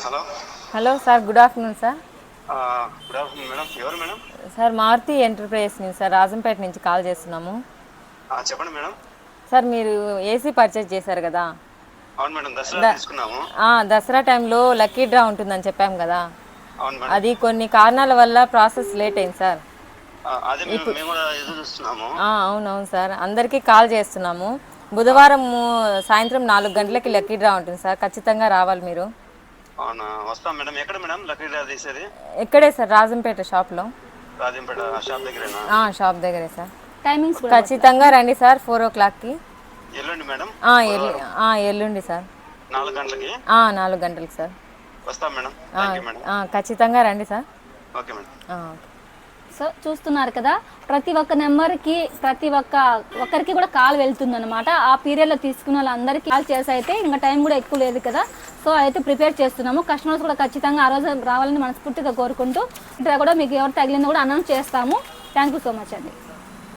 Hello. Hello sir, good afternoon sir. Good afternoon madam. ఎవరు madam? Sir Maruti enterprises నుంచి sir, Rajampet నుంచి call చేస్తున్నాము. చెప్పండి మేడం. సార్ మీరు ఏసీ పర్చేజ్ చేశారు కదా. అవును మేడం, దసరా తీసుకున్నాము. దసరా టైంలో లక్కీ డ్రా ఉంటుందని చెప్పాము కదా. అవును మేడం. అది కొన్ని కారణాల వల్ల ప్రాసెస్ లేట్ అయింది సార్. అదే మేము కూడా ఎదురు చూస్తున్నాము. అవునవును సార్, అందరికీ కాల్ చేస్తున్నాము. బుధవారం సాయంత్రం 4 గంటలకి లక్కీ డ్రా ఉంటుంది సార్, ఖచ్చితంగా రావాలి మీరు. అవునా, వస్తాం మేడం. ఎక్కడ మేడం లక్కీ డ్రా తీసేది? ఇక్కడే సార్, రాజంపేట షాప్లో. రాజంపేట షాప్ దగ్గరేనా? షాప్ దగ్గరే సార్. టైమింగ్స్ ఖచ్చితంగా రండి సార్, 4 o'clockకి. ఎల్లుండి మేడం? ఎల్లుండి సార్. 4 గంటలకి? 4 గంటలకి సార్. వస్తాం మేడం. Thank you madam. ఖచ్చితంగా రండి సార్. Okay madam. సో చూస్తున్నారు కదా, ప్రతి ఒక్క నెంబర్కి ఒక్కరికి కూడా కాల్ వెళ్తుందన్నమాట. ఆ పీరియడ్లో తీసుకున్న వాళ్ళందరికీ కాల్ చేసి అయితే ఇంకా టైం కూడా ఎక్కువ లేదు కదా. సో అయితే ప్రిపేర్ చేస్తున్నాము. కస్టమర్స్ కూడా ఖచ్చితంగా ఆ రోజు రావాలని మనస్ఫూర్తిగా కోరుకుంటూ, ఇక్కడ కూడా మీకు ఎవరు తగిలిందో కూడా అనౌన్స్ చేస్తాము. థ్యాంక్ యూ సో మచ్ అండి.